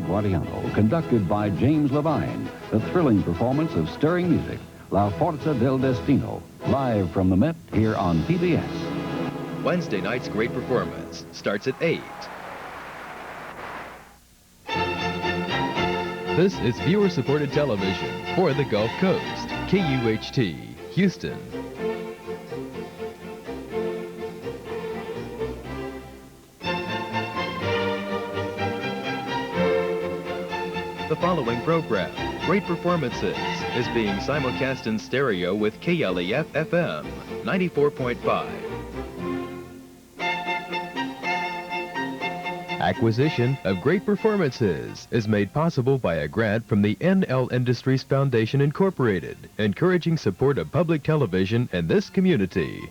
Guardiano, conducted by James Levine. The thrilling performance of stirring music, La Forza del Destino, live from the Met here on PBS. Wednesday night's great performance starts at 8. This is viewer-supported television for the Gulf Coast. KUHT, Houston. The following program, Great Performances, is being simulcast in stereo with KLEF-FM 94.5. Acquisition of Great Performances is made possible by a grant from the NL Industries Foundation, Incorporated, encouraging support of public television in this community.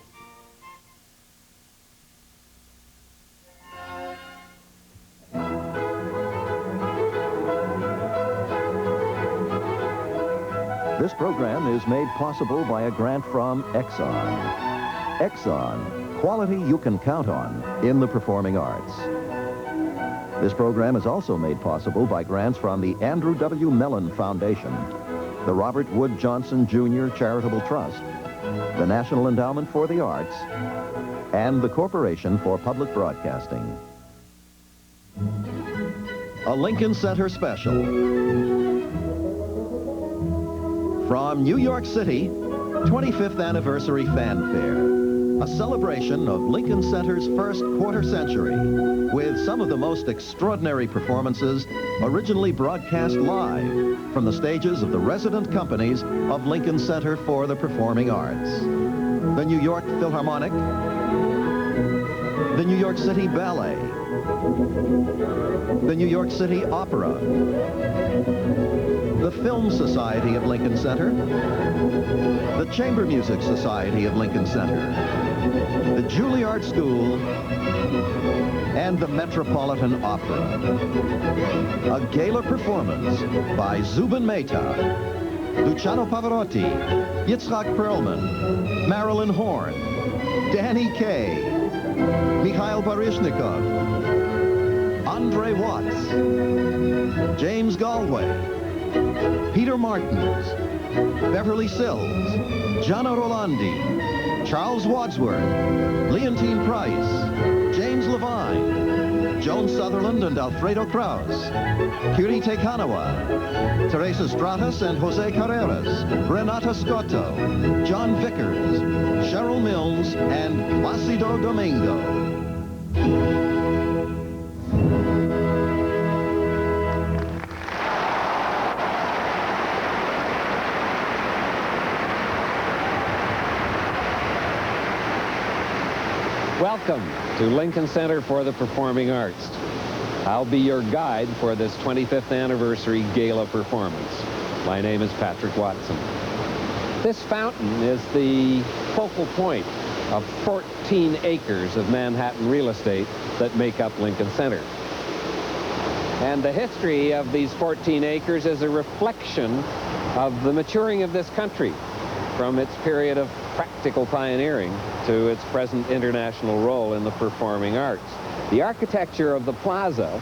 This program is made possible by a grant from Exxon. Exxon, quality you can count on in the performing arts. This program is also made possible by grants from the Andrew W. Mellon Foundation, the Robert Wood Johnson Jr. Charitable Trust, the National Endowment for the Arts, and the Corporation for Public Broadcasting. A Lincoln Center special. From New York City, 25th Anniversary Fanfare, a celebration of Lincoln Center's first quarter century, with some of the most extraordinary performances originally broadcast live from the stages of the resident companies of Lincoln Center for the Performing Arts. The New York Philharmonic, the New York City Ballet, the New York City Opera, the Film Society of Lincoln Center, the Chamber Music Society of Lincoln Center, the Juilliard School, and the Metropolitan Opera. A gala performance by Zubin Mehta, Luciano Pavarotti, Yitzhak Perlman, Marilyn Horne, Danny Kaye, Mikhail Baryshnikov, Andre Watts, James Galway, Peter Martins, Beverly Sills, Gianna Rolandi, Charles Wadsworth, Leontine Price, James Levine, Joan Sutherland and Alfredo Kraus, Curite Kanawa, Teresa Stratas and Jose Carreras, Renata Scotto, John Vickers, Cheryl Milnes, and Placido Domingo. Welcome to Lincoln Center for the Performing Arts. I'll be your guide for this 25th anniversary gala performance. My name is Patrick Watson. This fountain is the focal point of 14 acres of Manhattan real estate that make up Lincoln Center. And the history of these 14 acres is a reflection of the maturing of this country from its period of practical pioneering to its present international role in the performing arts. The architecture of the plaza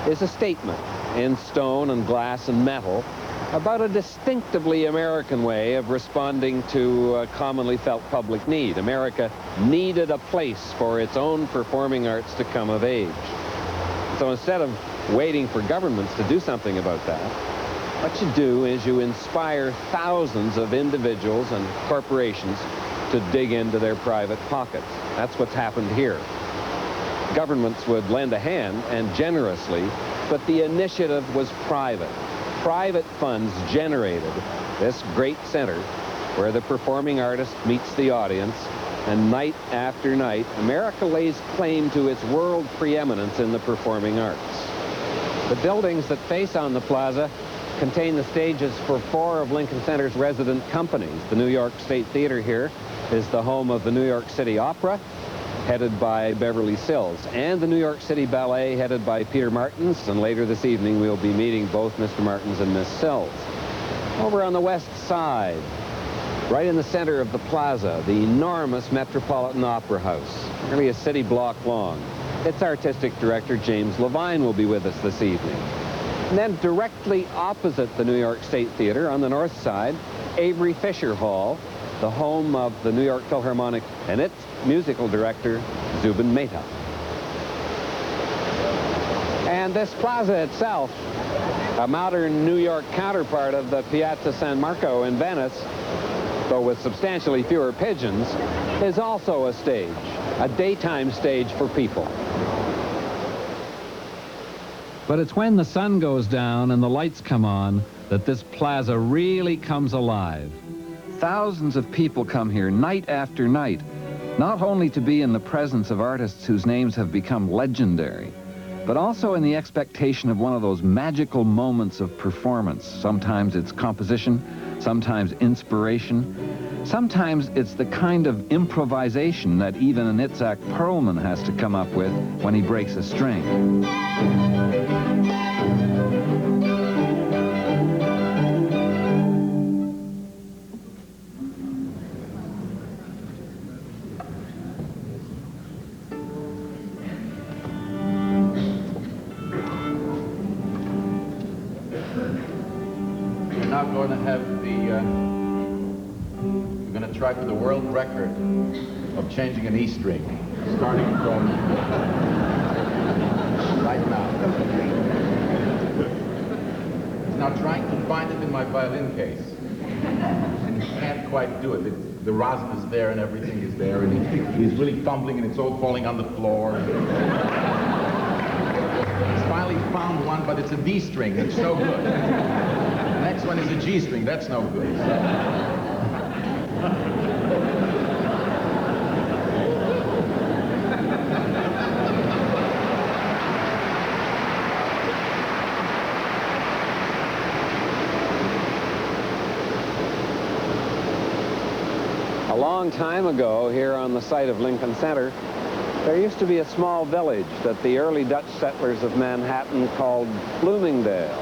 is a statement in stone and glass and metal about a distinctively American way of responding to a commonly felt public need. America needed a place for its own performing arts to come of age. So instead of waiting for governments to do something about that, what you do is you inspire thousands of individuals and corporations to dig into their private pockets. That's what's happened here. Governments would lend a hand, and generously, but the initiative was private. Private funds generated this great center where the performing artist meets the audience, and night after night, America lays claim to its world preeminence in the performing arts. The buildings that face on the plaza contain the stages for 4 of Lincoln Center's resident companies. The New York State Theater here is the home of the New York City Opera, headed by Beverly Sills, and the New York City Ballet, headed by Peter Martins, and later this evening we'll be meeting both Mr. Martins and Miss Sills. Over on the west side, right in the center of the plaza, the enormous Metropolitan Opera House, nearly a city block long. Its artistic director, James Levine, will be with us this evening. And then directly opposite the New York State Theater on the north side, Avery Fisher Hall, the home of the New York Philharmonic and its musical director, Zubin Mehta. And this plaza itself, a modern New York counterpart of the Piazza San Marco in Venice, though with substantially fewer pigeons, is also a stage, a daytime stage for people. But it's when the sun goes down and the lights come on that this plaza really comes alive. Thousands of people come here night after night, not only to be in the presence of artists whose names have become legendary, but also in the expectation of one of those magical moments of performance. Sometimes it's composition, sometimes inspiration, sometimes it's the kind of improvisation that even an Itzhak Perlman has to come up with when he breaks a string. Going to have we're going to try for the world record of changing an E string, starting from right now. He's now trying to find it in my violin case, and he can't quite do it. The rosin is there and everything is there, and he's really fumbling, and it's all falling on the floor. He's finally found one, but it's a D string. It's no good. The next one is a G string. That's no good. A long time ago, here on the site of Lincoln Center, there used to be a small village that the early Dutch settlers of Manhattan called Bloomingdale.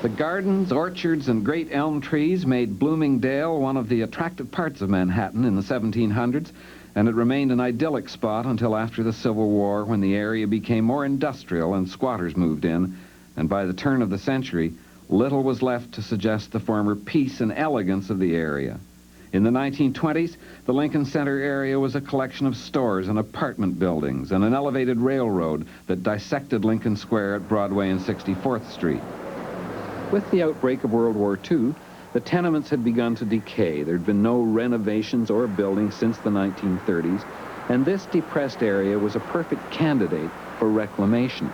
The gardens, orchards, and great elm trees made Bloomingdale one of the attractive parts of Manhattan in the 1700s, and it remained an idyllic spot until after the Civil War, when the area became more industrial and squatters moved in, and by the turn of the century, little was left to suggest the former peace and elegance of the area. In the 1920s, the Lincoln Center area was a collection of stores and apartment buildings and an elevated railroad that dissected Lincoln Square at Broadway and 64th Street. With the outbreak of World War II, the tenements had begun to decay. There'd been no renovations or building since the 1930s, and this depressed area was a perfect candidate for reclamation.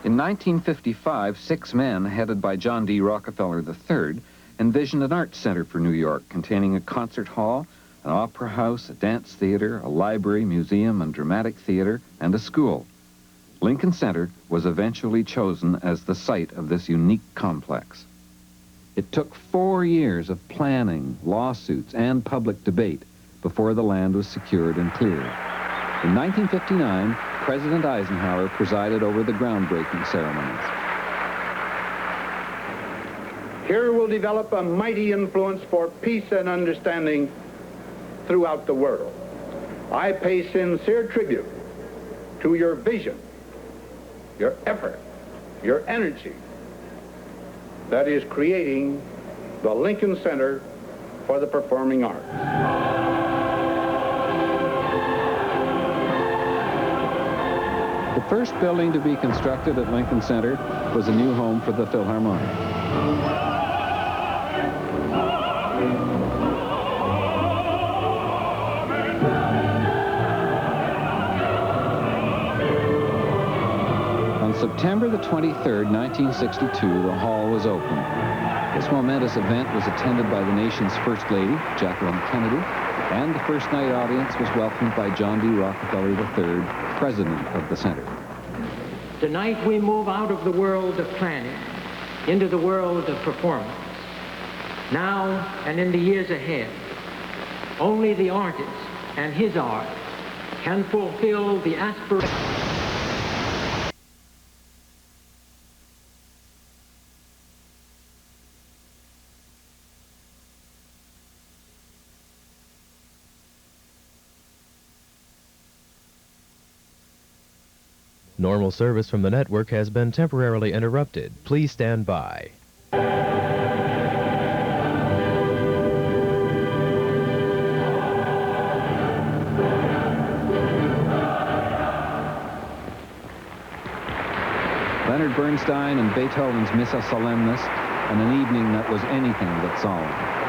In 1955, 6 men, headed by John D. Rockefeller III, envisioned an art center for New York containing a concert hall, an opera house, a dance theater, a library, museum, and dramatic theater, and a school. Lincoln Center was eventually chosen as the site of this unique complex. It took 4 years of planning, lawsuits, and public debate before the land was secured and cleared. In 1959, President Eisenhower presided over the groundbreaking ceremonies. Here will develop a mighty influence for peace and understanding throughout the world. I pay sincere tribute to your vision, your effort, your energy that is creating the Lincoln Center for the Performing Arts. The first building to be constructed at Lincoln Center was a new home for the Philharmonic. On September the 23rd, 1962, the hall was open. This momentous event was attended by the nation's First Lady, Jacqueline Kennedy, and the first night audience was welcomed by John D. Rockefeller III, president of the center. Tonight we move out of the world of planning into the world of performance. Now and in the years ahead, only the artist and his art can fulfill the aspiration. Normal service from the network has been temporarily interrupted. Please stand by. Leonard Bernstein and Beethoven's Missa Solemnis, and an evening that was anything but solemn.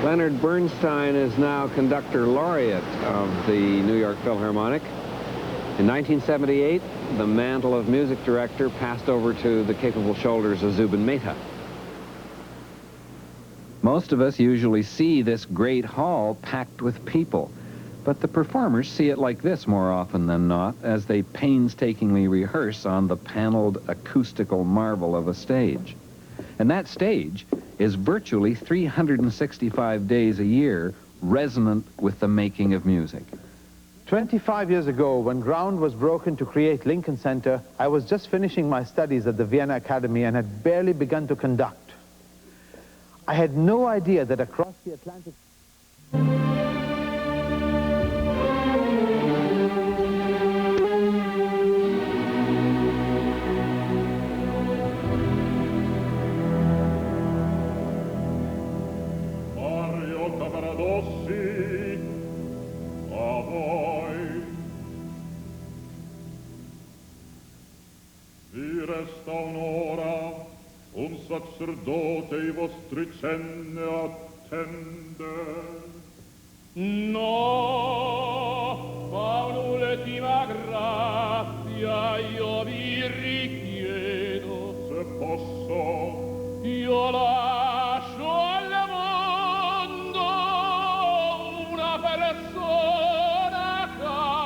Leonard Bernstein is now conductor laureate of the New York Philharmonic. In 1978, the mantle of music director passed over to the capable shoulders of Zubin Mehta. Most of us usually see this great hall packed with people, but the performers see it like this more often than not, as they painstakingly rehearse on the paneled acoustical marvel of a stage. And that stage is virtually 365 days a year resonant with the making of music. 25 years ago, when ground was broken to create Lincoln Center, I was just finishing my studies at the Vienna Academy and had barely begun to conduct. I had no idea that across the Atlantic... sacerdote I vostri cenne attende. No, fa un'ultima grazia io vi richiedo. Se posso, io lascio al mondo una persona cara.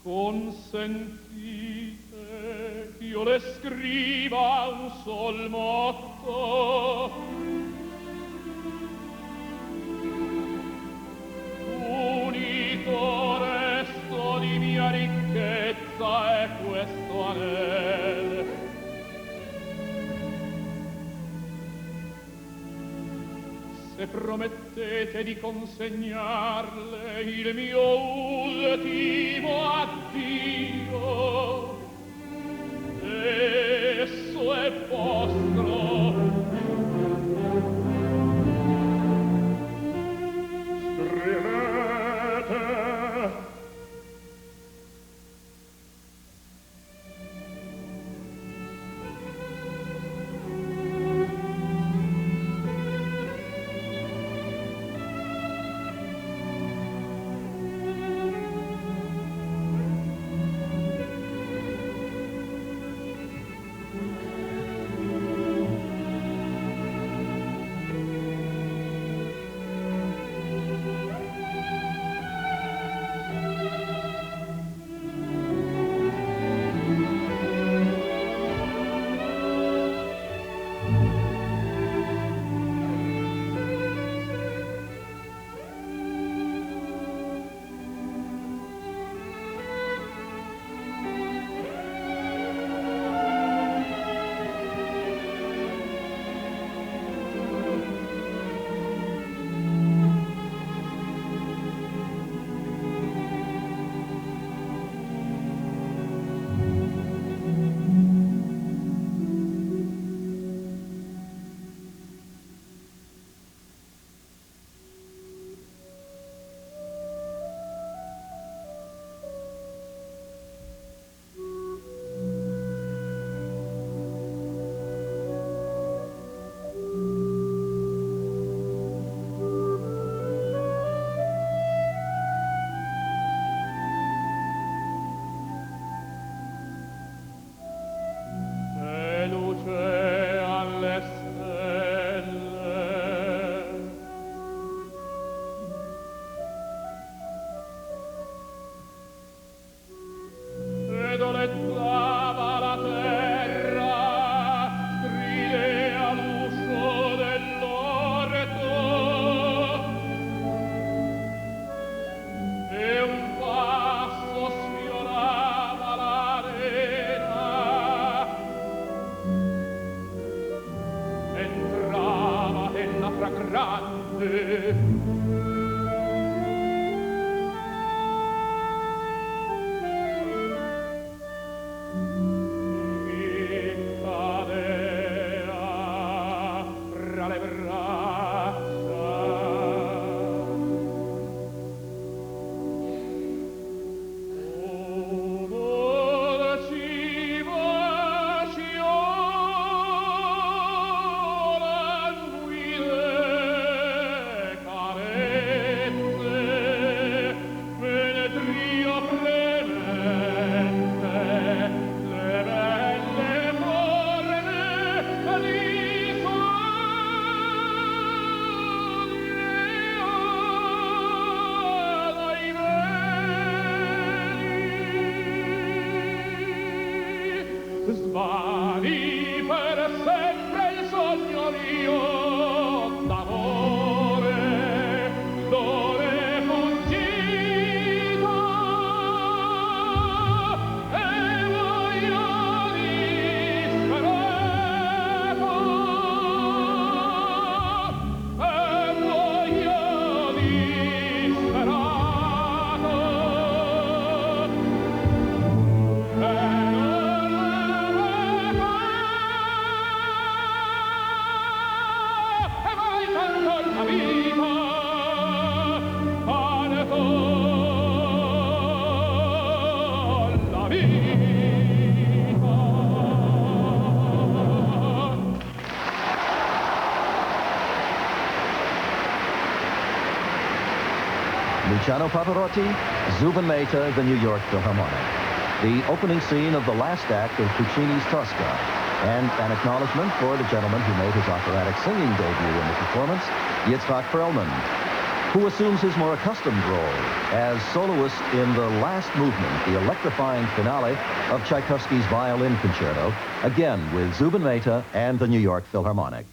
Consentite che io le scriva un sol motto. Unico resto di mia ricchezza è questo anel. Se promettete di consegnarle il mio ultimo addio, esso è vostro. Scrivete. Svani per sempre il sogno mio d'amore, d'ore fuggito, e voglio disperato, e voglio disperato. Luciano Pavarotti, Zubin Mehta, the New York Philharmonic. The opening scene of the last act of Puccini's Tosca, and an acknowledgement for the gentleman who made his operatic singing debut in the performance, Yitzhak Perlman, who assumes his more accustomed role as soloist in the last movement, the electrifying finale of Tchaikovsky's Violin Concerto, again with Zubin Mehta and the New York Philharmonic.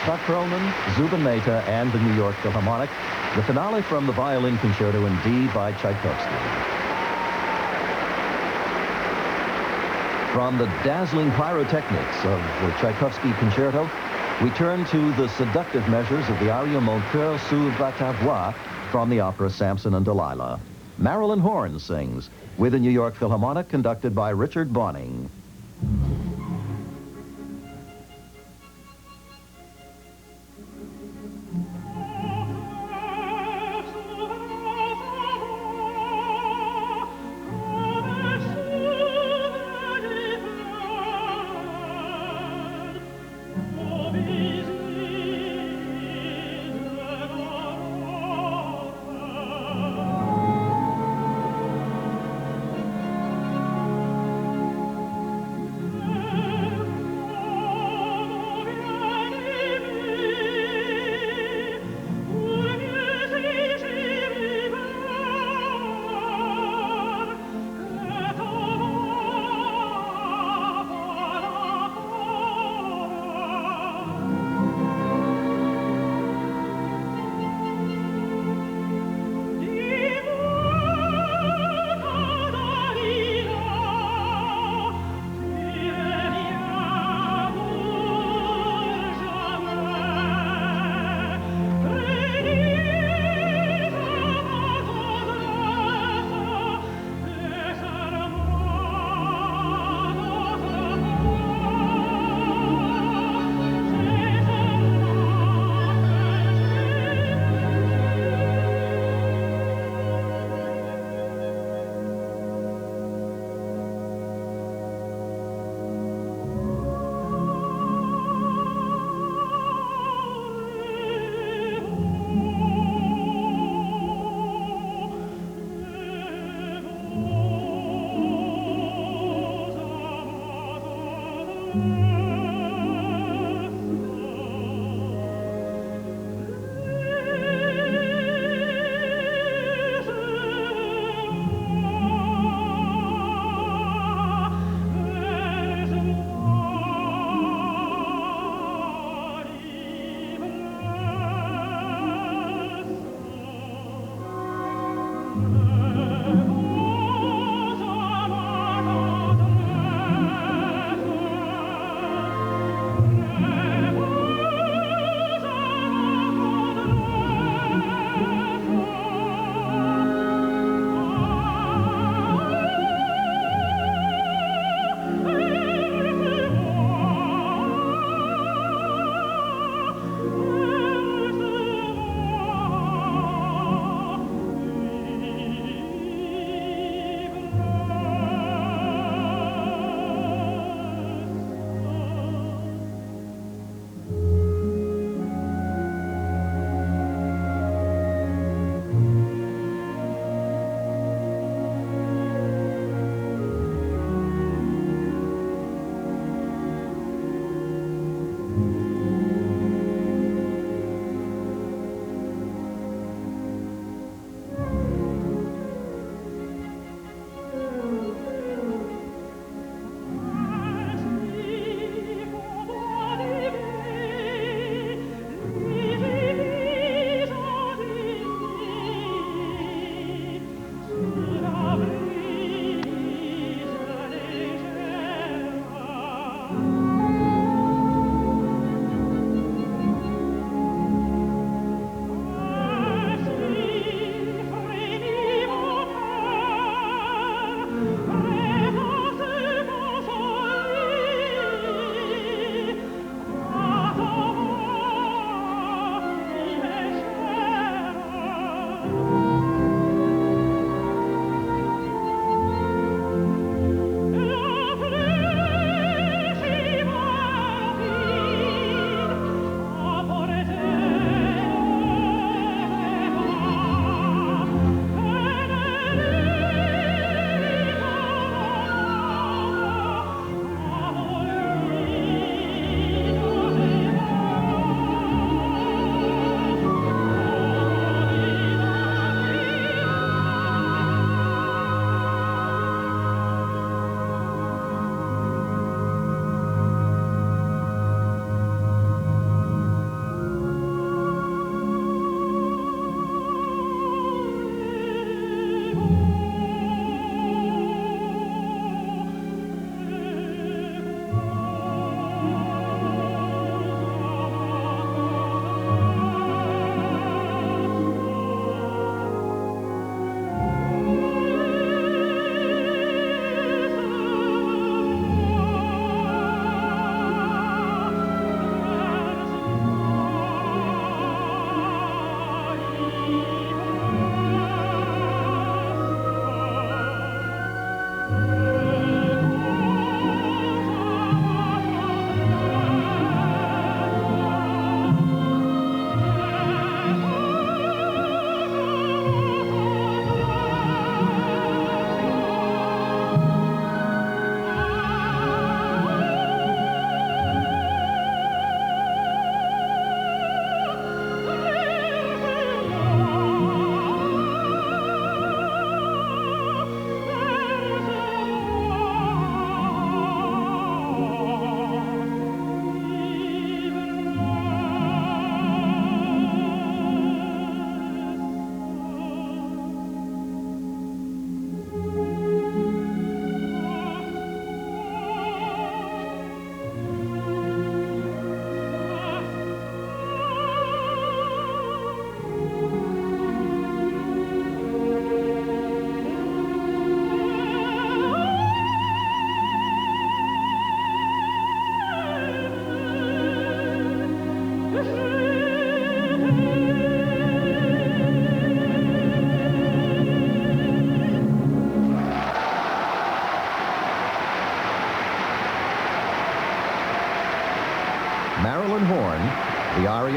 Scott Perlman, Zubin Mehta, and the New York Philharmonic. The finale from the Violin Concerto in D by Tchaikovsky. From the dazzling pyrotechnics of the Tchaikovsky Concerto, we turn to the seductive measures of the aria Mon cœur s'ouvre à ta voix from the opera Samson and Delilah. Marilyn Horne sings with the New York Philharmonic, conducted by Richard Bonynge.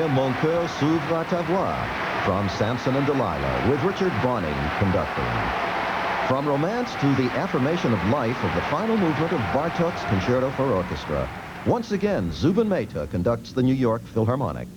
hear Mon Coeur s'ouvre à ta voix from Samson and Delilah with Richard Bonynge conducting. From romance to the affirmation of life of the final movement of Bartók's Concerto for Orchestra. Once again, Zubin Mehta conducts the New York Philharmonic.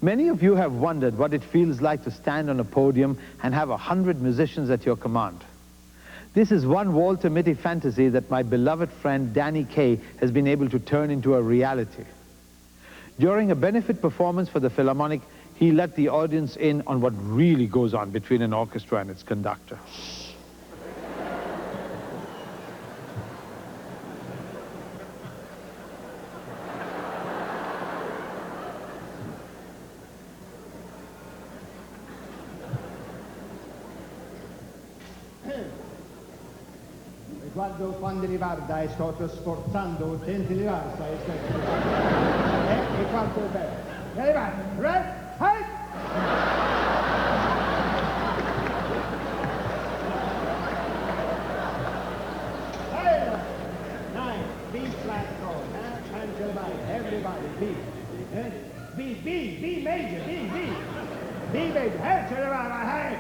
Many of you have wondered what it feels like to stand on a podium and have 100 musicians at your command. This is one Walter Mitty fantasy that my beloved friend Danny Kaye has been able to turn into a reality. During a benefit performance for the Philharmonic, he let the audience in on what really goes on between an orchestra and its conductor. Guardo quando riguarda e sto sforzando utenti di rivarsa e quanto è bello. E arrivate, right? Hey! Hey! 9, B flat chord, hands your body, everybody, B. B major, B major, hands your body, hey!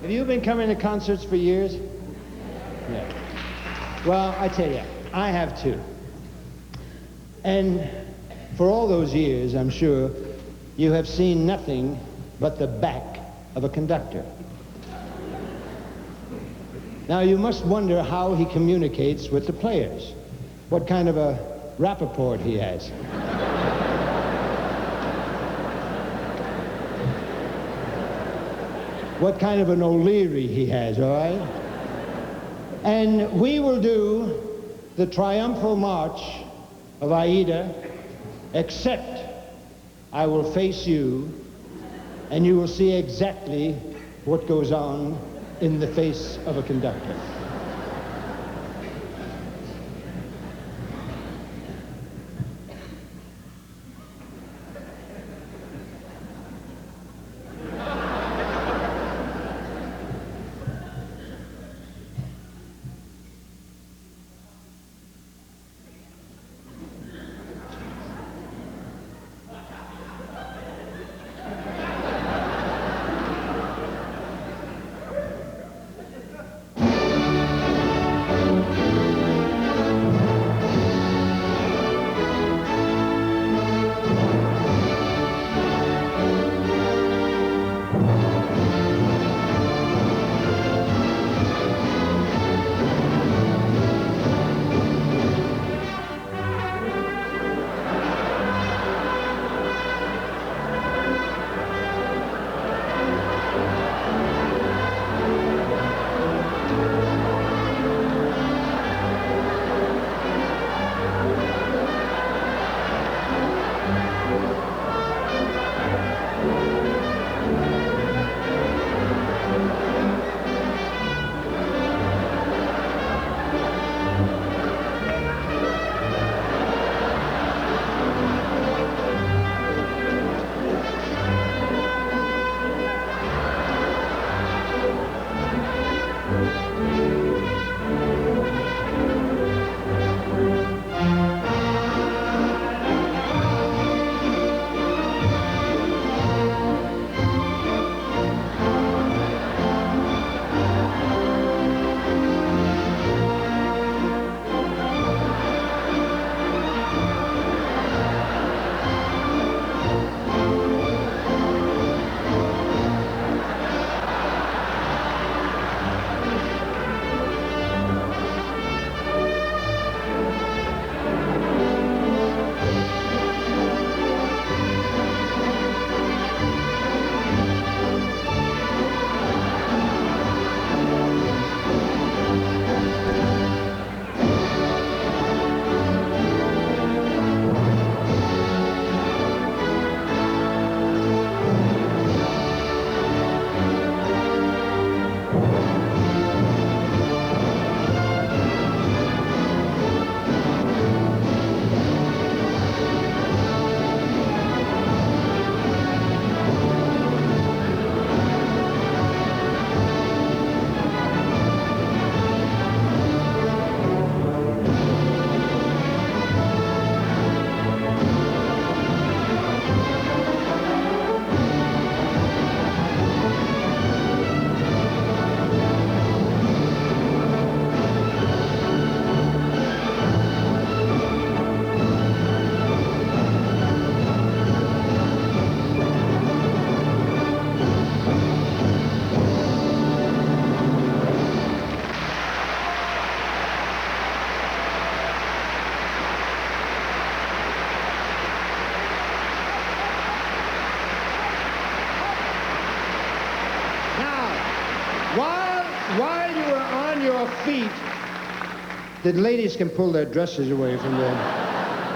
Have you been coming to concerts for years? Yeah. Well, I tell you, I have too. And for all those years, I'm sure, you have seen nothing but the back of a conductor. Now, you must wonder how he communicates with the players, what kind of a rapport he has. What kind of an O'Leary he has, all right? And we will do the triumphal march of Aida, except I will face you, and you will see exactly what goes on in the face of a conductor. while you are on your feet, the ladies can pull their dresses away from them,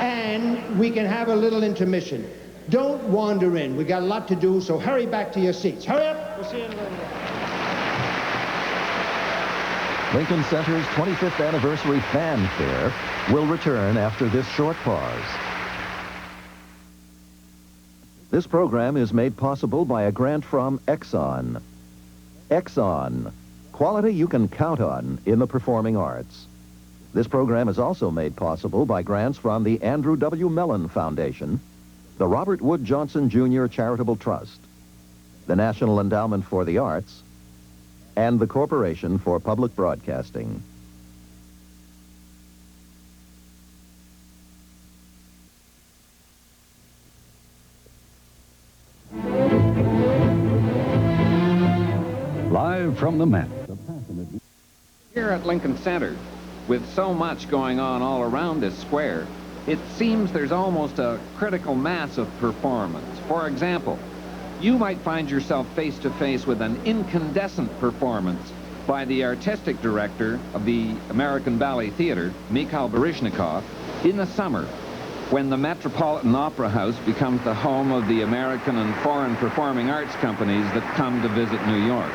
and we can have a little intermission. Don't wander in. We got a lot to do, so hurry back to your seats. Hurry up. We'll see you in a little while. Lincoln Center's 25th anniversary fanfare will return after this short pause. This program is made possible by a grant from Exxon. Exxon, quality you can count on in the performing arts. This program is also made possible by grants from the Andrew W. Mellon Foundation, the Robert Wood Johnson Jr. Charitable Trust, the National Endowment for the Arts, and the Corporation for Public Broadcasting. Live from the Met. Here at Lincoln Center, with so much going on all around this square, it seems there's almost a critical mass of performance. For example, you might find yourself face to face with an incandescent performance by the artistic director of the American Ballet Theater, Mikhail Baryshnikov, in the summer, when the Metropolitan Opera House becomes the home of the American and foreign performing arts companies that come to visit New York.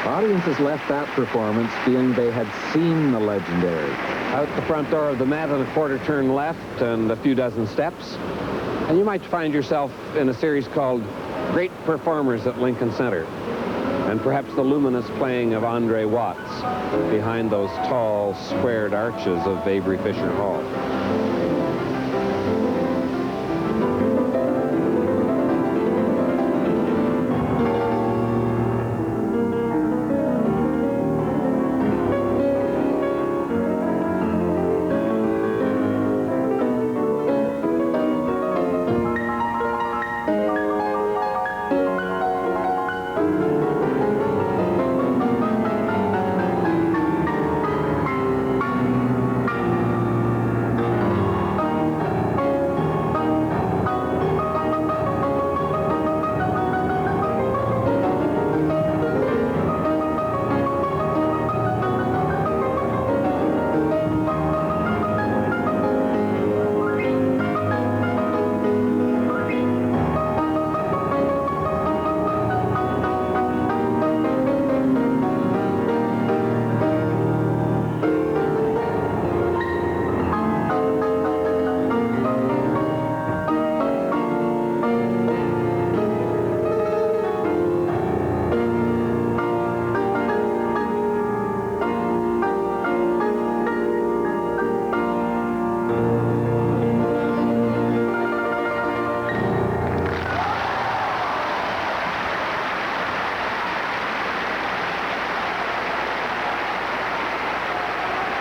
Audiences left that performance feeling they had seen the legendary. Out the front door of the Met and a quarter turn left and a few dozen steps, and you might find yourself in a series called Great Performers at Lincoln Center, and perhaps the luminous playing of Andre Watts behind those tall, squared arches of Avery Fisher Hall.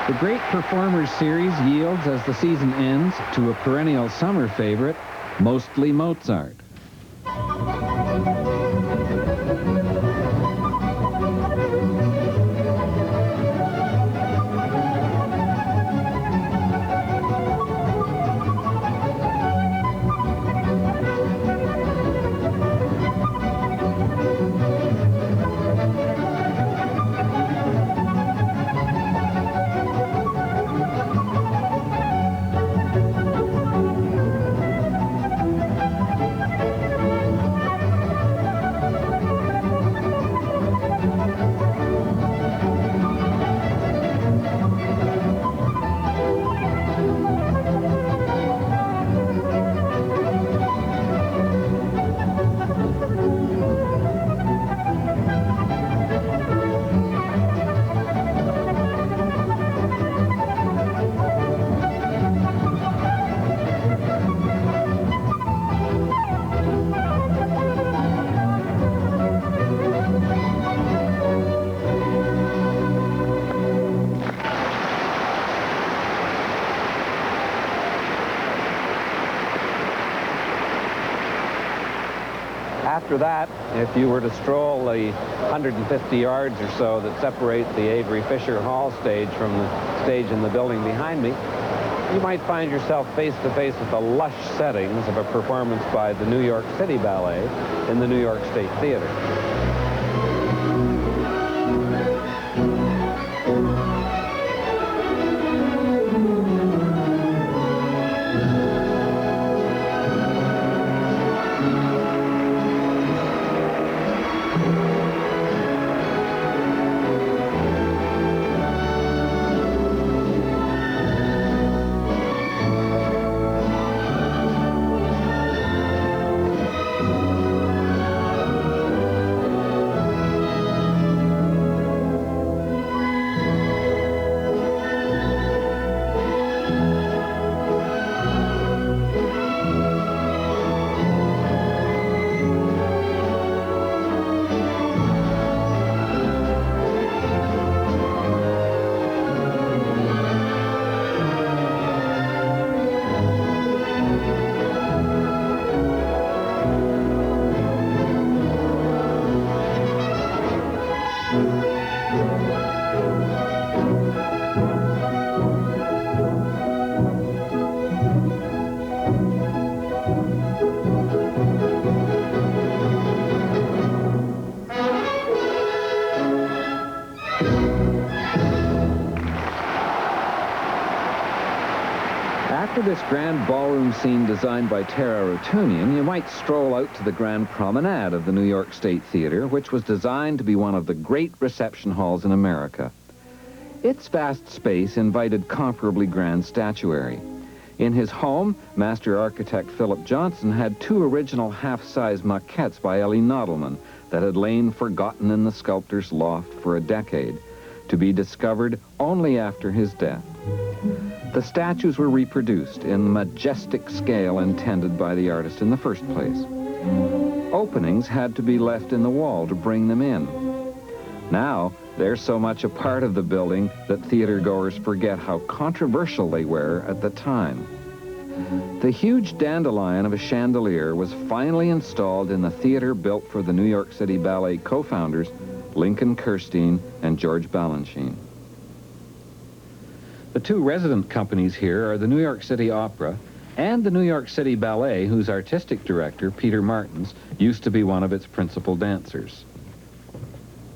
The Great Performers series yields, as the season ends, to a perennial summer favorite, mostly Mozart. After that, if you were to stroll the 150 yards or so that separate the Avery Fisher Hall stage from the stage in the building behind me, you might find yourself face to face with the lush settings of a performance by the New York City Ballet in the New York State Theater. After this grand ballroom scene designed by Tara Rotunian, you might stroll out to the Grand Promenade of the New York State Theater, which was designed to be one of the great reception halls in America. Its vast space invited comparably grand statuary. In his home, master architect Philip Johnson had two original half-size maquettes by Ellie Nodelman that had lain forgotten in the sculptor's loft for a decade, to be discovered only after his death. The statues were reproduced in the majestic scale intended by the artist in the first place. Openings had to be left in the wall to bring them in. Now, they're so much a part of the building that theatergoers forget how controversial they were at the time. The huge dandelion of a chandelier was finally installed in the theater built for the New York City Ballet co-founders Lincoln Kirstein and George Balanchine. The two resident companies here are the New York City Opera and the New York City Ballet, whose artistic director, Peter Martins, used to be one of its principal dancers.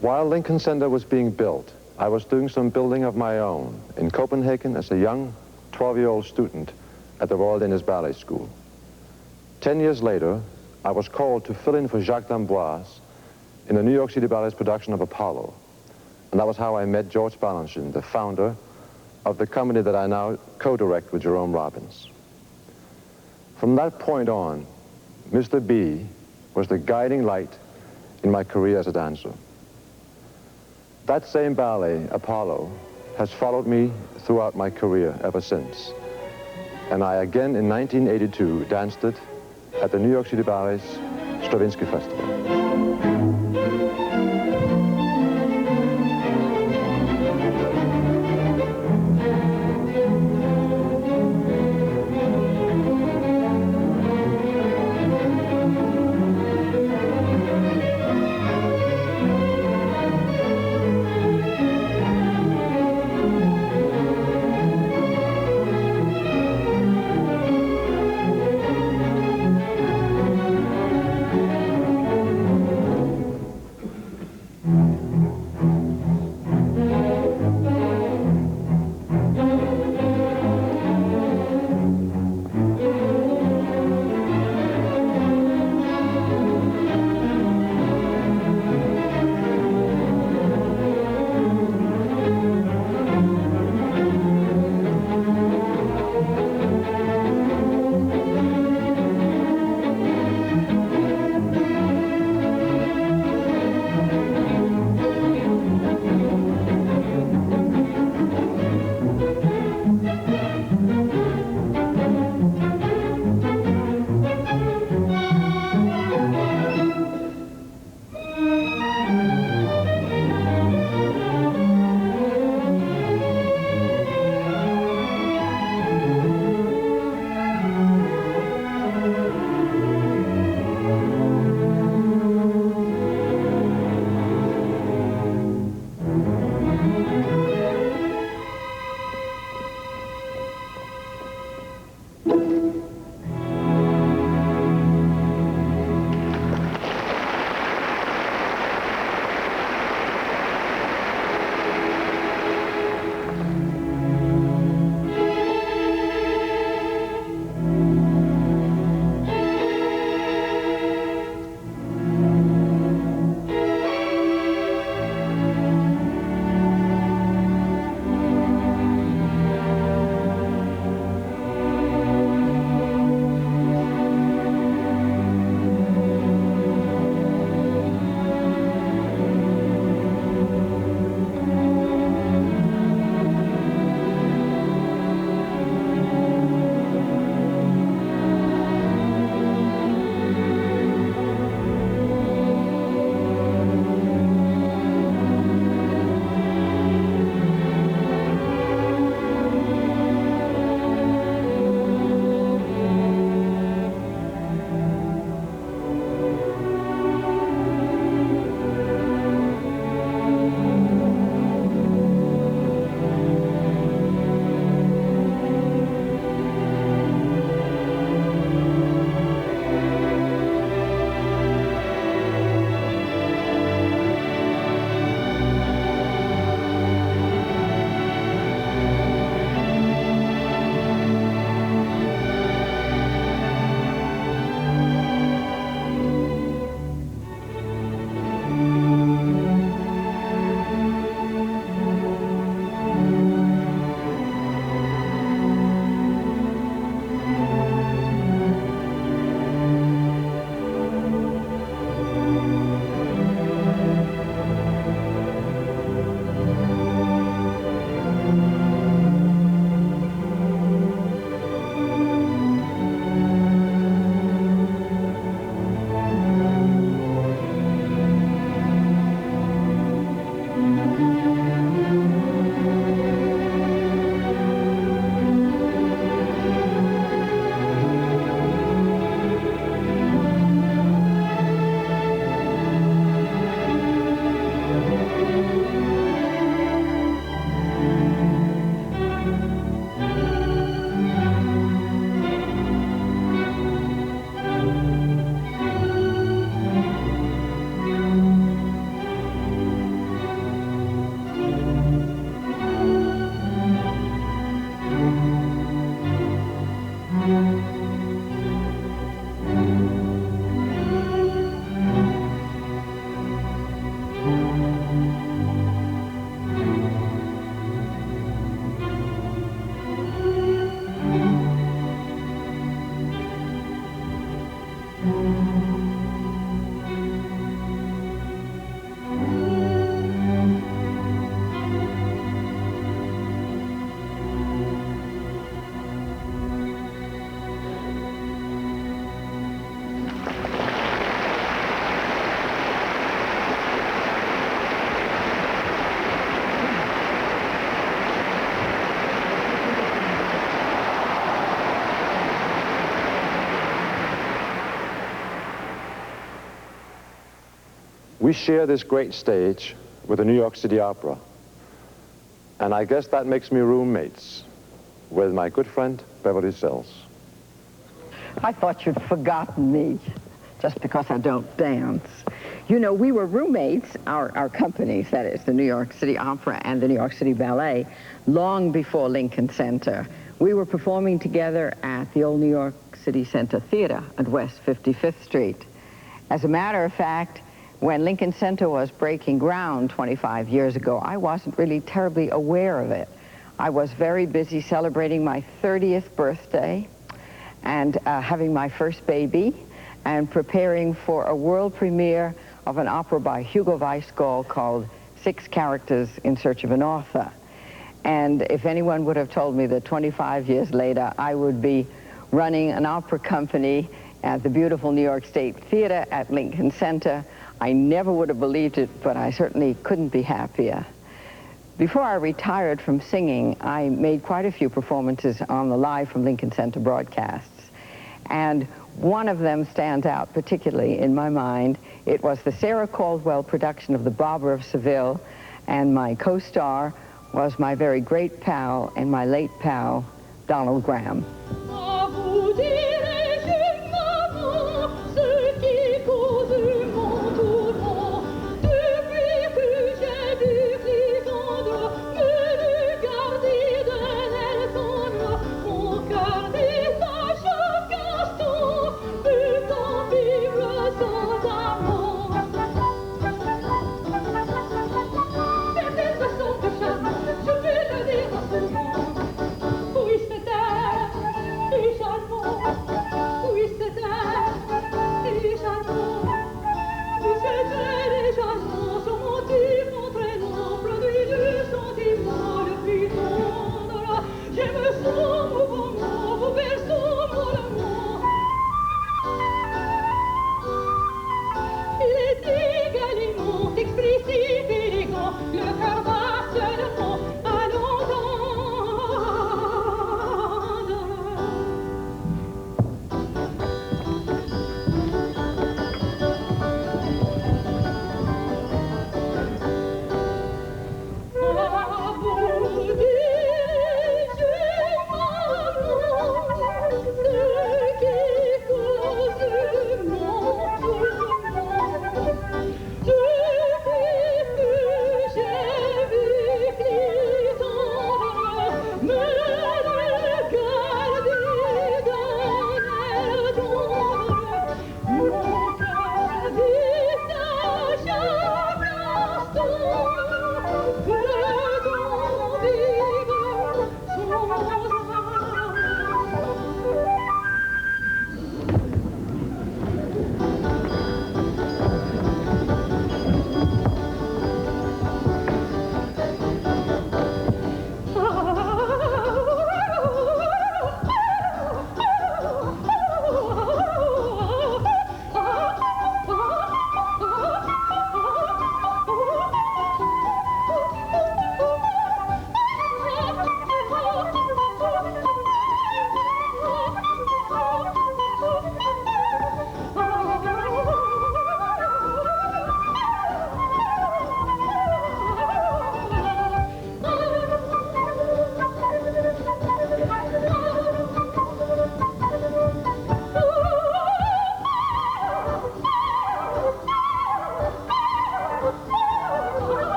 While Lincoln Center was being built, I was doing some building of my own in Copenhagen as a young 12-year-old student at the Royal Danish Ballet School. 10 years later, I was called to fill in for Jacques d'Amboise in the New York City Ballet's production of Apollo. And that was how I met George Balanchine, the founder of the company that I now co-direct with Jerome Robbins. From that point on, Mr. B was the guiding light in my career as a dancer. That same ballet, Apollo, has followed me throughout my career ever since. And I again in 1982 danced it at the New York City Ballet's Stravinsky Festival. We share this great stage with the New York City Opera. And I guess that makes me roommates with my good friend, Beverly Sills. I thought you'd forgotten me just because I don't dance. You know, we were roommates, our companies, that is, the New York City Opera and the New York City Ballet, long before Lincoln Center. We were performing together at the old New York City Center Theater at West 55th Street. As a matter of fact, when Lincoln Center was breaking ground 25 years ago, I wasn't really terribly aware of it. I was very busy celebrating my 30th birthday and having my first baby and preparing for a world premiere of an opera by Hugo Weisgall called 6 Characters in Search of an Author. And if anyone would have told me that 25 years later I would be running an opera company at the beautiful New York State Theater at Lincoln Center, I never would have believed it, but I certainly couldn't be happier. Before I retired from singing, I made quite a few performances on the Live from Lincoln Center broadcasts. And one of them stands out particularly in my mind. It was the Sarah Caldwell production of The Barber of Seville, and my co-star was my very great pal and my late pal, Donald Graham.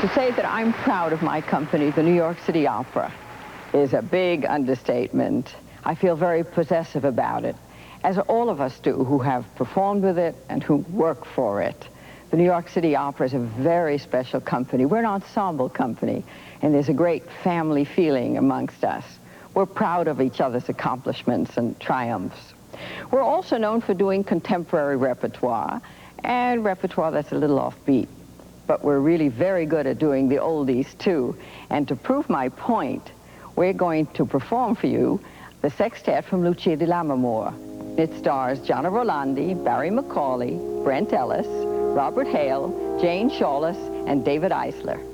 To say that I'm proud of my company, the New York City Opera, is a big understatement. I feel very possessive about it, as all of us do who have performed with it and who work for it. The New York City Opera is a very special company. We're an ensemble company, and there's a great family feeling amongst us. We're proud of each other's accomplishments and triumphs. We're also known for doing contemporary repertoire, and repertoire that's a little offbeat. But we're really very good at doing the oldies, too. And to prove my point, we're going to perform for you the sextet from Lucia di Lammermoor. It stars Gianna Rolandi, Barry Macaulay, Brent Ellis, Robert Hale, Jane Shawless, and David Eisler.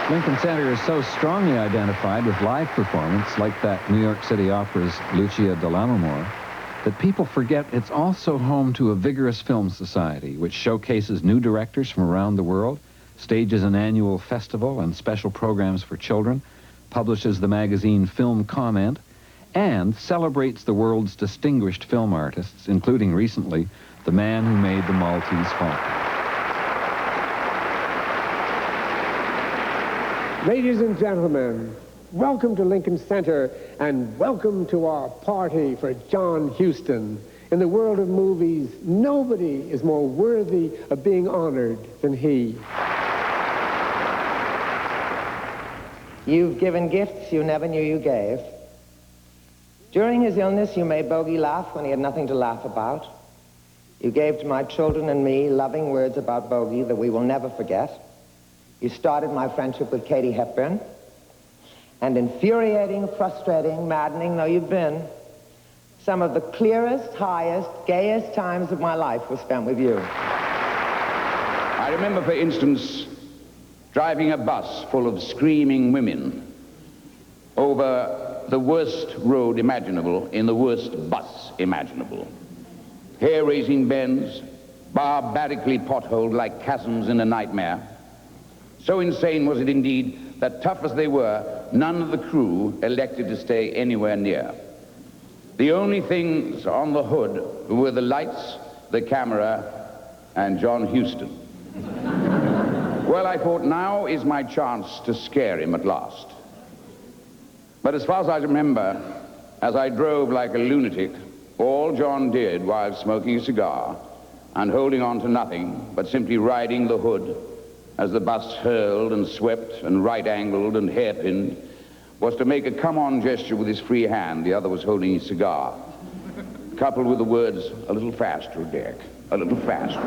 Lincoln Center is so strongly identified with live performance, like that New York City Opera's Lucia di Lammermoor, that people forget it's also home to a vigorous film society, which showcases new directors from around the world, stages an annual festival and special programs for children, publishes the magazine Film Comment, and celebrates the world's distinguished film artists, including recently the man who made the Maltese Falcon. Ladies and gentlemen, welcome to Lincoln Center and welcome to our party for John Huston. In the world of movies, nobody is more worthy of being honored than he. You've given gifts you never knew you gave. During his illness, you made Bogey laugh when he had nothing to laugh about. You gave to my children and me loving words about Bogey that we will never forget. You started my friendship with Katie Hepburn. And infuriating, frustrating, maddening though you've been, some of the clearest, highest, gayest times of my life were spent with you. I remember, for instance, driving a bus full of screaming women over the worst road imaginable in the worst bus imaginable. Hair-raising bends, barbarically potholed like chasms in a nightmare. So insane was it indeed that, tough as they were, none of the crew elected to stay anywhere near. The only things on the hood were the lights, the camera, and John Huston. Well, I thought, now is my chance to scare him at last. But as far as I remember, as I drove like a lunatic, all John did while smoking a cigar and holding on to nothing but simply riding the hood as the bus hurled and swept and right-angled and hairpinned, was to make a come-on gesture with his free hand. The other was holding his cigar, coupled with the words, "A little faster, Dick, a little faster."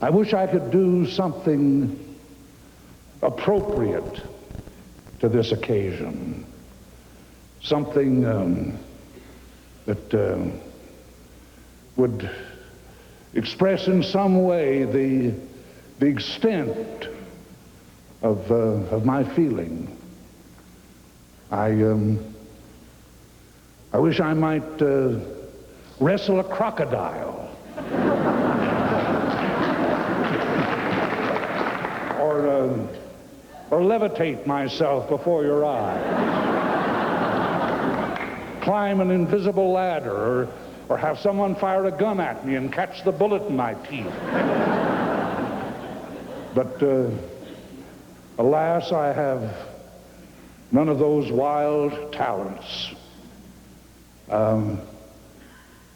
I wish I could do something appropriate to this occasion. Something that would express in some way the extent of my feeling. I wish I might wrestle a crocodile. Or levitate myself before your eyes. Climb an invisible ladder, or have someone fire a gun at me and catch the bullet in my teeth. But alas, I have none of those wild talents. I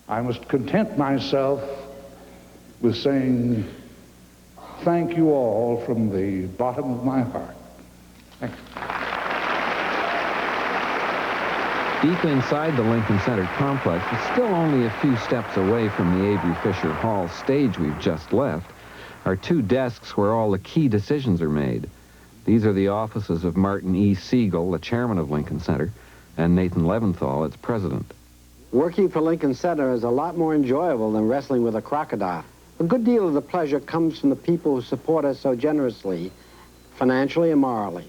must content myself with saying thank you all from the bottom of my heart. Thank you. Deep inside the Lincoln Center complex, it's still only a few steps away from the Avery Fisher Hall stage we've just left, are two desks where all the key decisions are made. These are the offices of Martin E. Siegel, the chairman of Lincoln Center, and Nathan Leventhal, its president. Working for Lincoln Center is a lot more enjoyable than wrestling with a crocodile. A good deal of the pleasure comes from the people who support us so generously, financially and morally.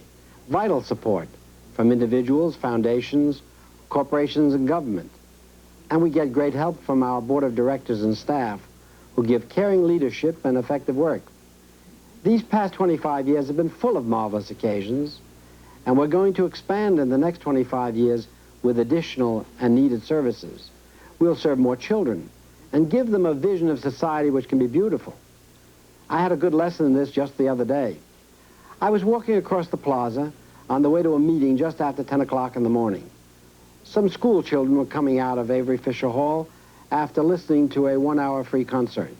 Vital support from individuals, foundations, corporations, and government. And we get great help from our board of directors and staff who give caring leadership and effective work. These past 25 years have been full of marvelous occasions, and we're going to expand in the next 25 years with additional and needed services. We'll serve more children and give them a vision of society which can be beautiful. I had a good lesson in this just the other day. I was walking across the plaza on the way to a meeting just after 10 o'clock in the morning. Some school children were coming out of Avery Fisher Hall after listening to a 1-hour free concert.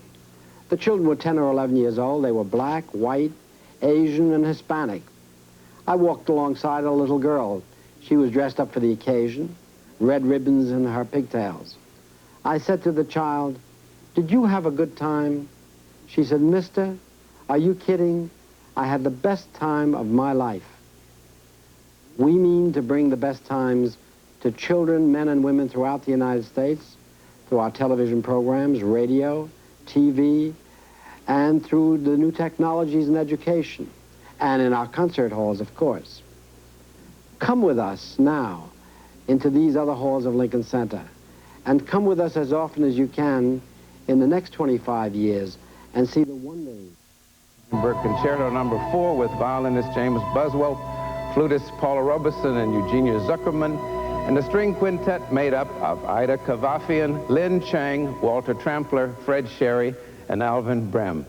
The children were 10 or 11 years old. They were black, white, Asian, and Hispanic. I walked alongside a little girl. She was dressed up for the occasion, red ribbons in her pigtails. I said to the child, "Did you have a good time?" She said, "Mister, are you kidding? I had the best time of my life." We mean to bring the best times to children, men and women throughout the United States, through our television programs, radio, TV, and through the new technologies in education, and in our concert halls, of course. Come with us now into these other halls of Lincoln Center, and come with us as often as you can in the next 25 years and see the wonders. Concerto No. 4 with violinist James Buswell, flutist Paula Robeson and Eugenia Zuckerman, and a string quintet made up of Ida Kavafian, Lin Chang, Walter Trampler, Fred Sherry, and Alvin Brem.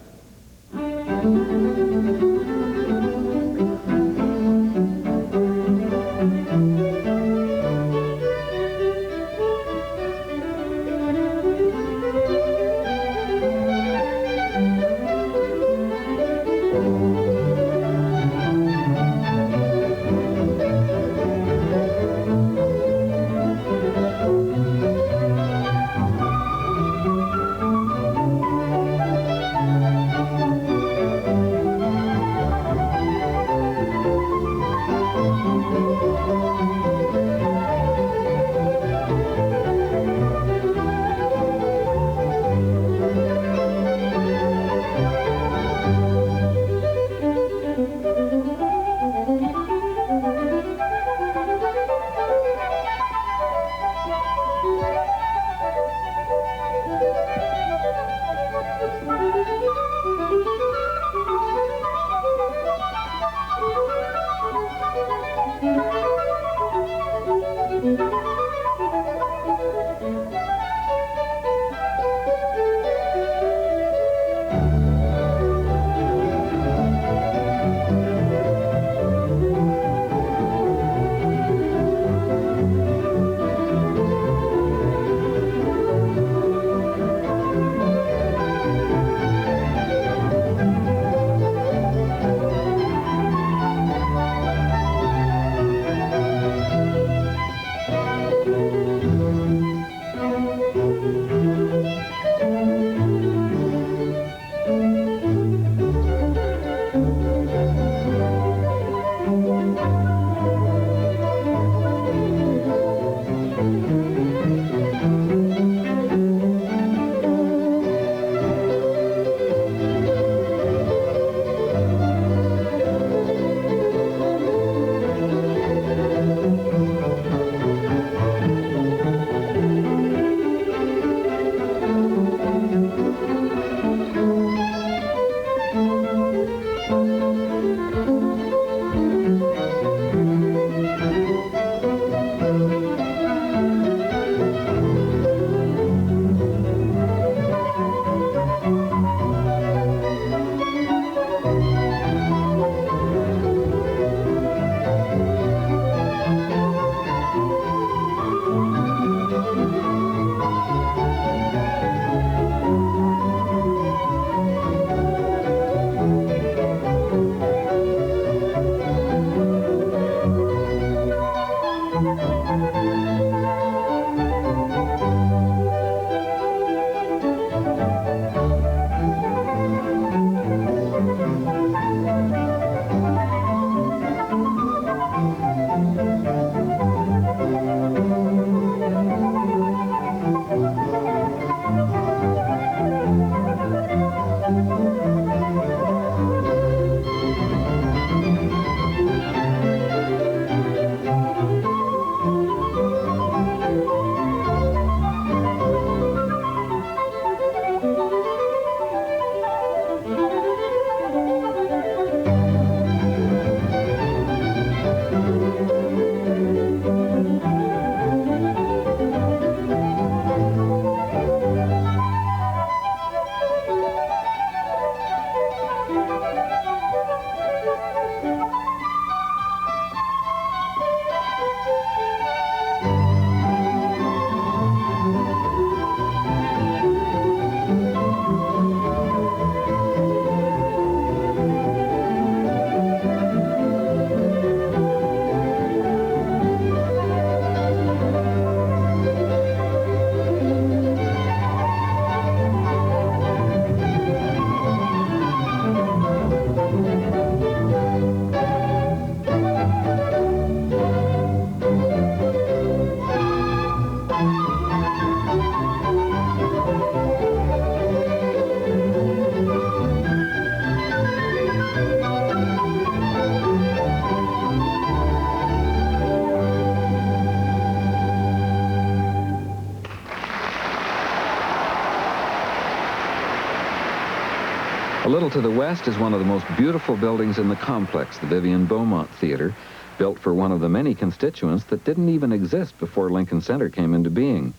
A little to the west is one of the most beautiful buildings in the complex, the Vivian Beaumont Theater. built for one of the many constituents that didn't even exist before Lincoln Center came into being.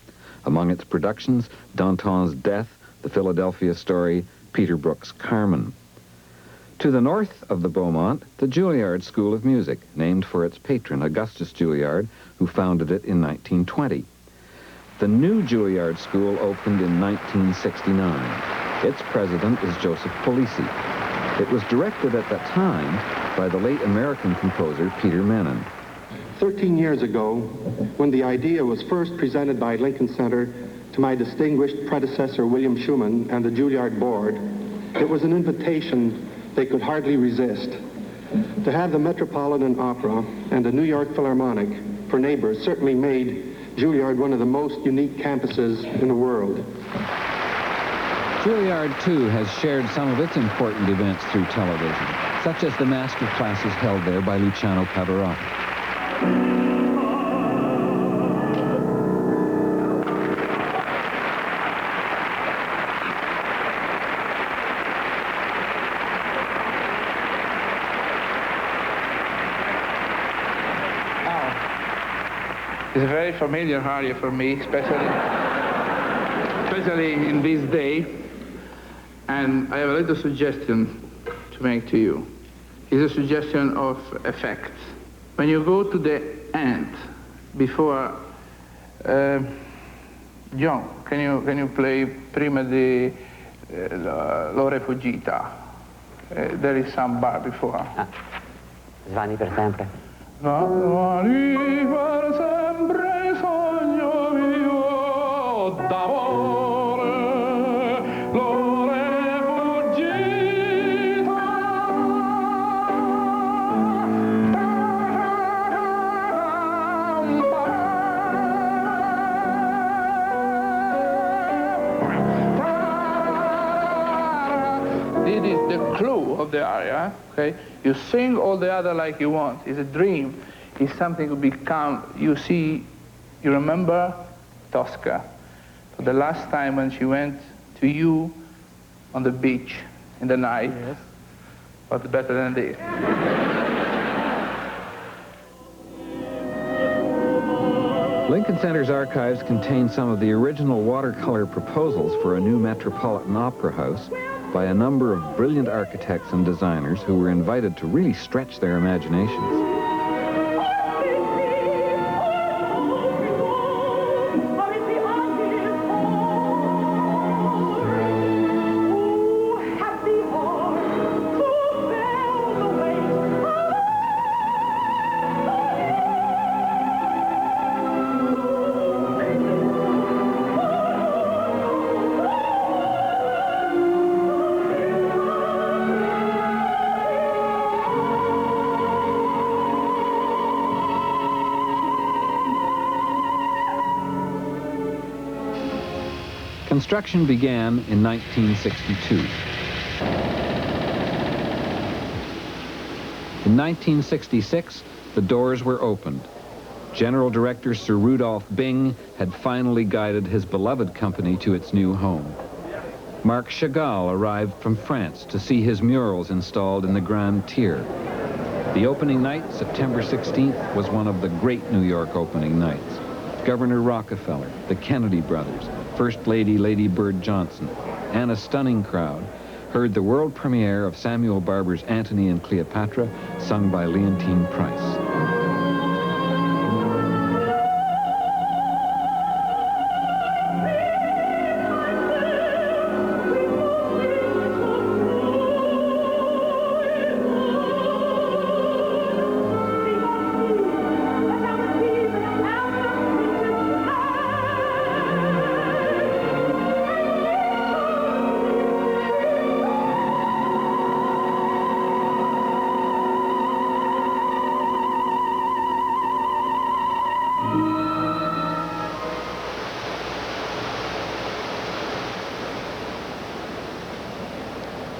Among its productions, Danton's Death, The Philadelphia Story, Peter Brook's Carmen. To the north of the Beaumont, the Juilliard School of Music, named for its patron, Augustus Juilliard, who founded it in 1920. The new Juilliard School opened in 1969. Its president is Joseph Polisi. It was directed at that time by the late American composer Peter Menon. 13 years ago, when the idea was first presented by Lincoln Center to my distinguished predecessor William Schumann and the Juilliard Board, it was an invitation they could hardly resist. To have the Metropolitan Opera and the New York Philharmonic for neighbors certainly made Juilliard one of the most unique campuses in the world. Juilliard, too, has shared some of its important events through television, such as the master classes held there by Luciano Pavarotti. It's a very familiar aria for me, especially in this day. And I have a little suggestion to make to you. It's a suggestion of effect. When you go to the end, before, John, can you play prima di L'Ore Fuggita? There is some bar before. Svani per sempre. Svani per sempre, sogno mio d'amore, l'ore fuggita. This is the clue of the aria, okay? You sing all the other like you want. It's a dream. It's something to become. You see, you remember Tosca. For the last time when she went to you on the beach in the night. Yes. What's better than this? Lincoln Center's archives contain some of the original watercolor proposals for a new Metropolitan Opera House by a number of brilliant architects and designers who were invited to really stretch their imaginations. Construction began in 1962. In 1966, the doors were opened. General Director Sir Rudolph Byng had finally guided his beloved company to its new home. Marc Chagall arrived from France to see his murals installed in the Grand Tier. The opening night, September 16th, was one of the great New York opening nights. Governor Rockefeller, the Kennedy brothers, First Lady Lady Bird Johnson, and a stunning crowd heard the world premiere of Samuel Barber's Antony and Cleopatra, sung by Leontine Price.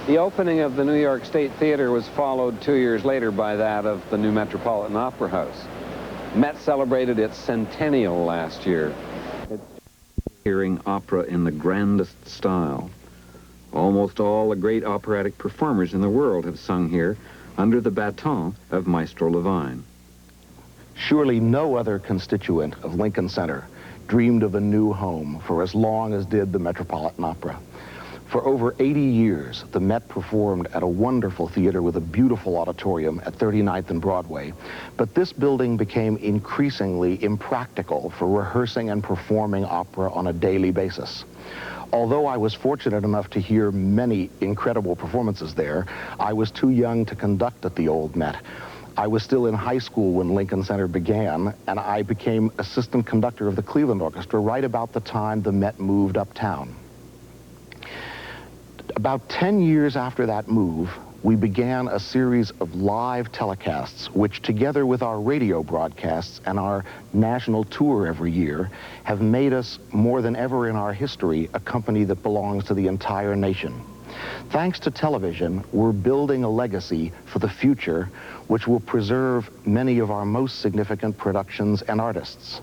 The opening of the New York State Theater was followed 2 years later by that of the new Metropolitan Opera House. Met celebrated its centennial last year. Hearing opera in the grandest style. Almost all the great operatic performers in the world have sung here under the baton of Maestro Levine. Surely no other constituent of Lincoln Center dreamed of a new home for as long as did the Metropolitan Opera. For over 80 years, the Met performed at a wonderful theater with a beautiful auditorium at 39th and Broadway, but this building became increasingly impractical for rehearsing and performing opera on a daily basis. Although I was fortunate enough to hear many incredible performances there, I was too young to conduct at the old Met. I was still in high school when Lincoln Center began, and I became assistant conductor of the Cleveland Orchestra right about the time the Met moved uptown. About 10 years after that move, we began a series of live telecasts, which together with our radio broadcasts and our national tour every year, have made us, more than ever in our history, a company that belongs to the entire nation. Thanks to television, we're building a legacy for the future, which will preserve many of our most significant productions and artists.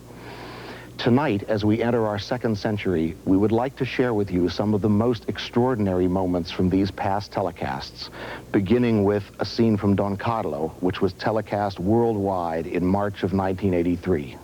Tonight, as we enter our second century, we would like to share with you some of the most extraordinary moments from these past telecasts, beginning with a scene from Don Carlo, which was telecast worldwide in March of 1983.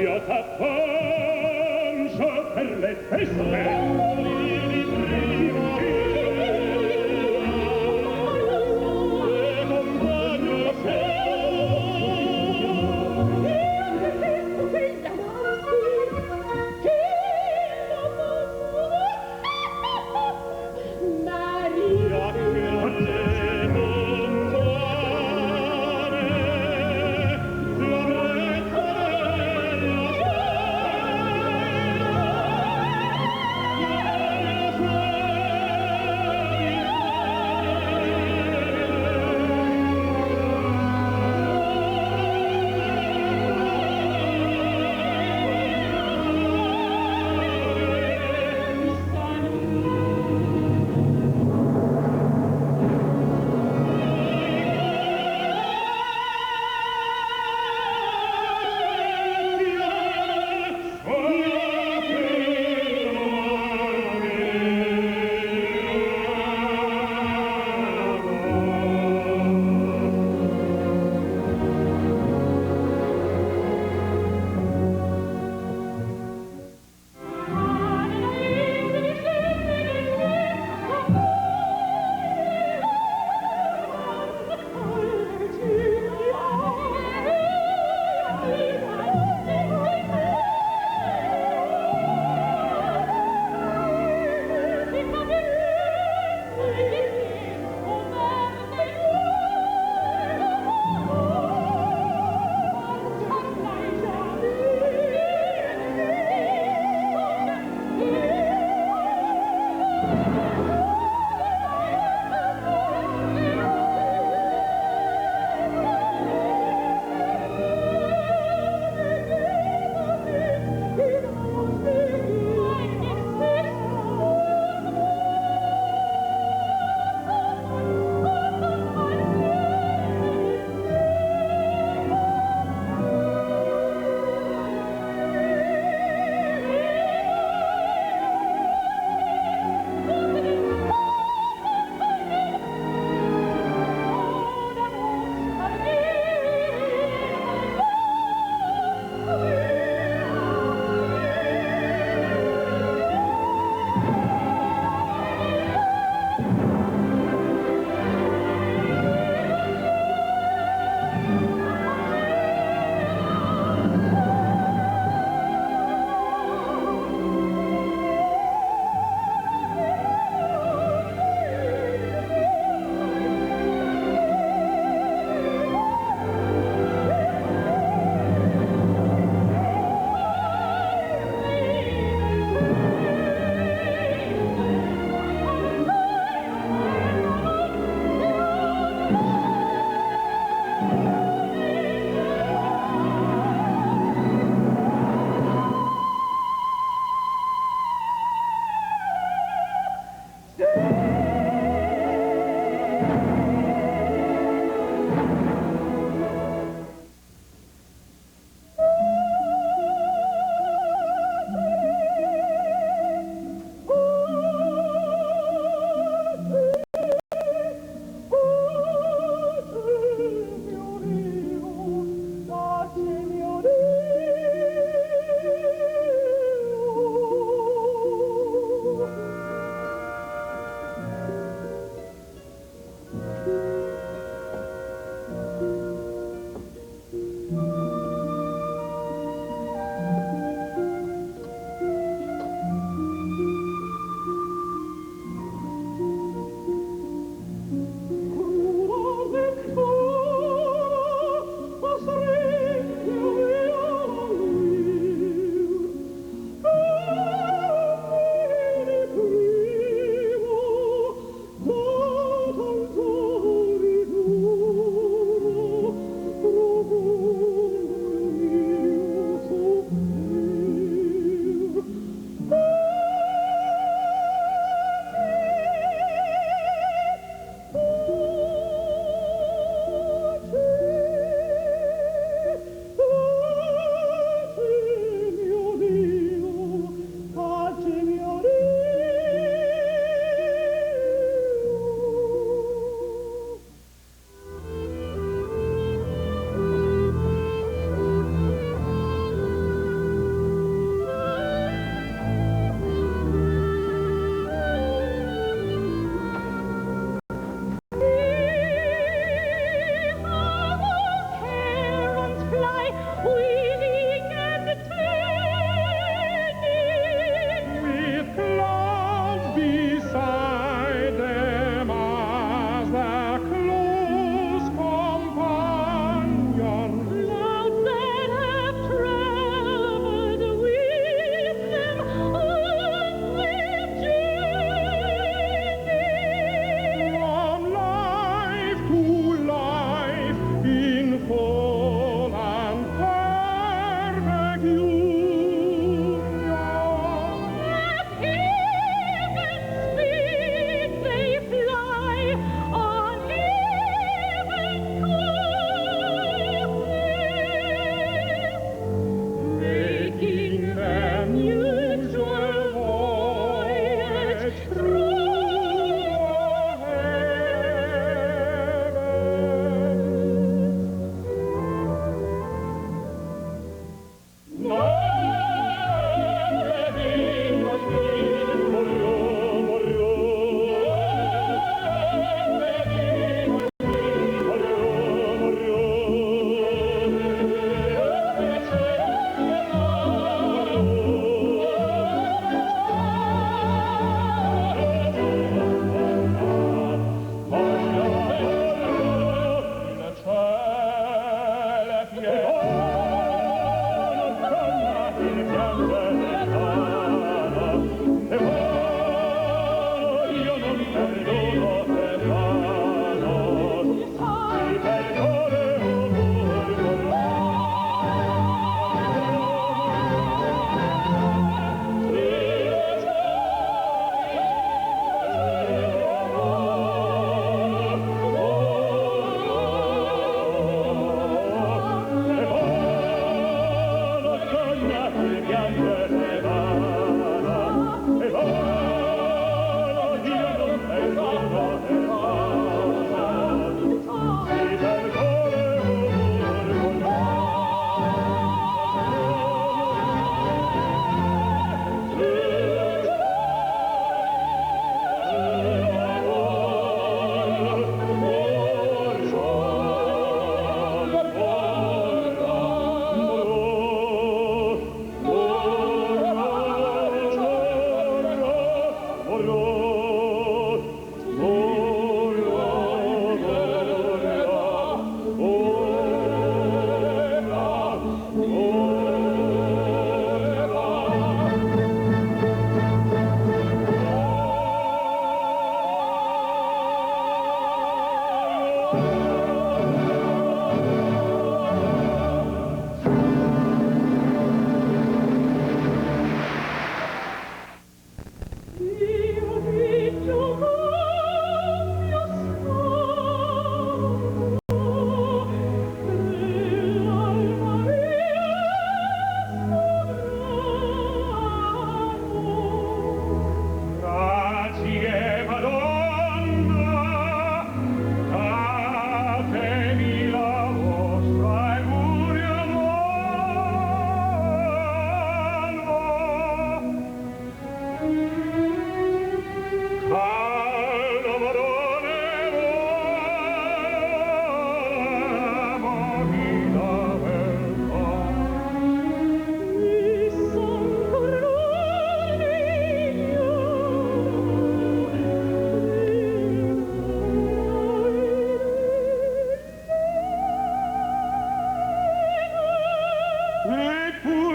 io t'attangio per le feste.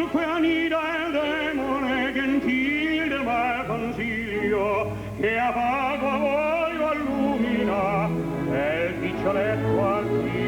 quodunque annida il demone gentil del mal consiglio, che a vago voglio illumina el piccioletto antico.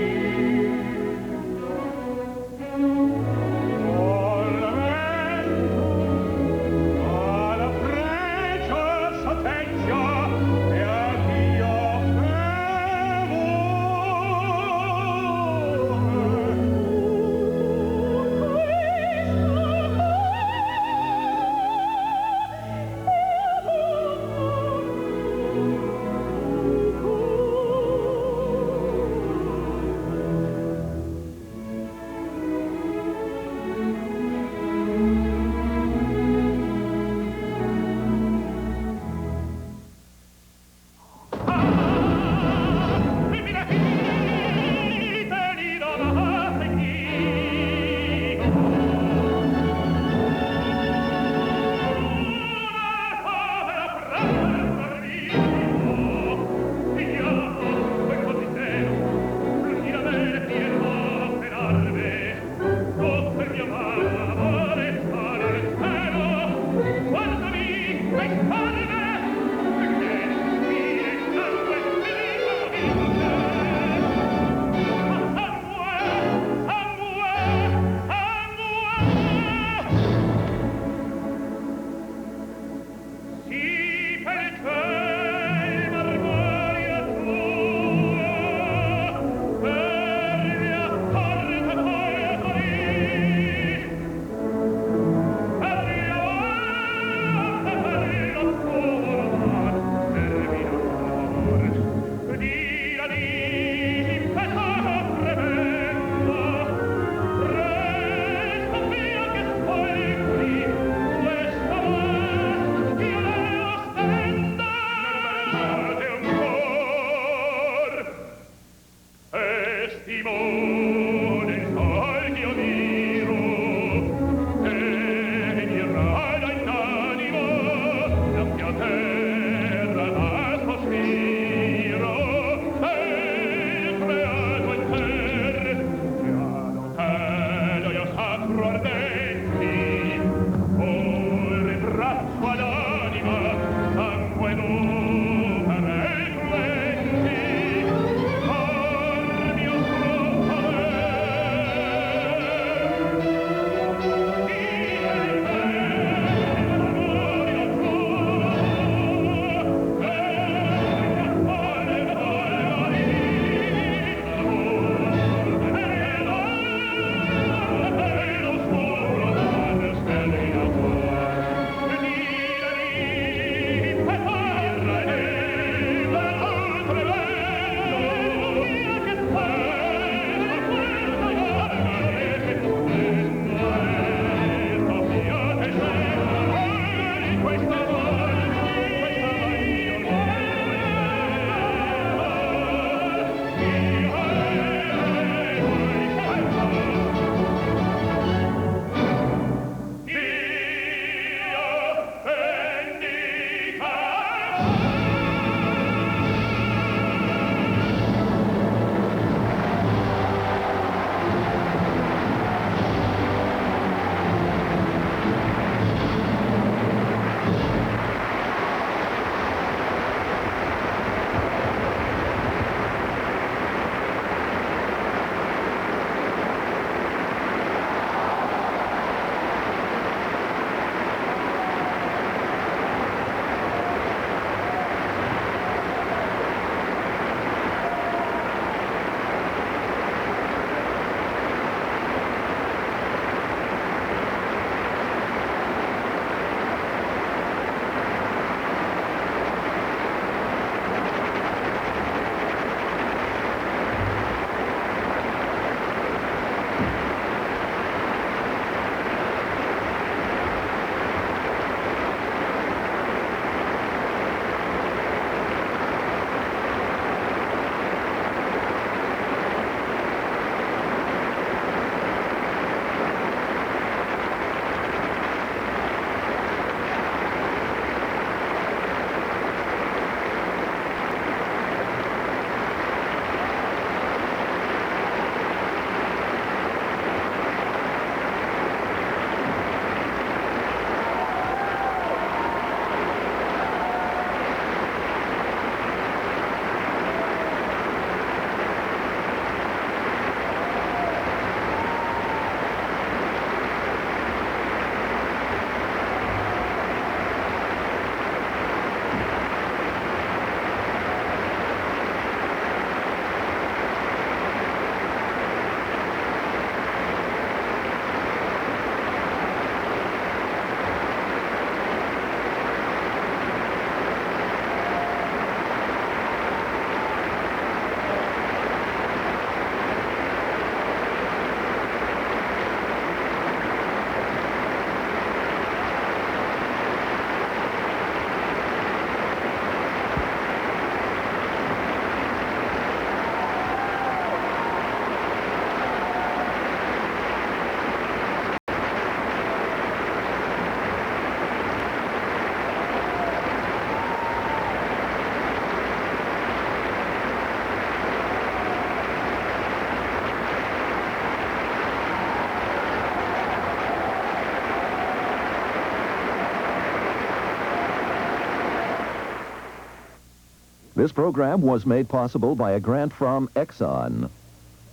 This program was made possible by a grant from Exxon.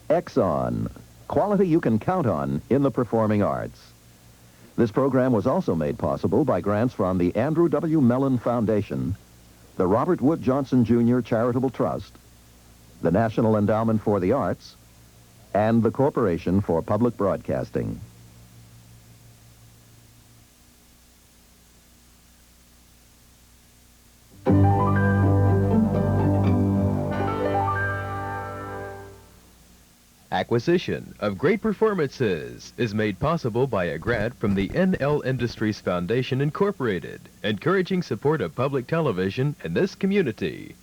Exxon, quality you can count on in the performing arts. This program was also made possible by grants from the Andrew W. Mellon Foundation, the Robert Wood Johnson Jr. Charitable Trust, the National Endowment for the Arts, and the Corporation for Public Broadcasting. Acquisition of great performances is made possible by a grant from the NL Industries Foundation, Incorporated, encouraging support of public television in this community.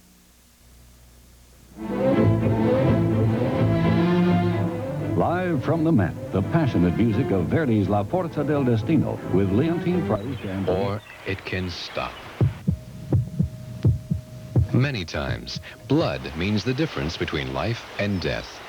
Live from the Met, the passionate music of Verdi's La Forza del Destino with Leontine Price and... Or it can stop. Many times, blood means the difference between life and death.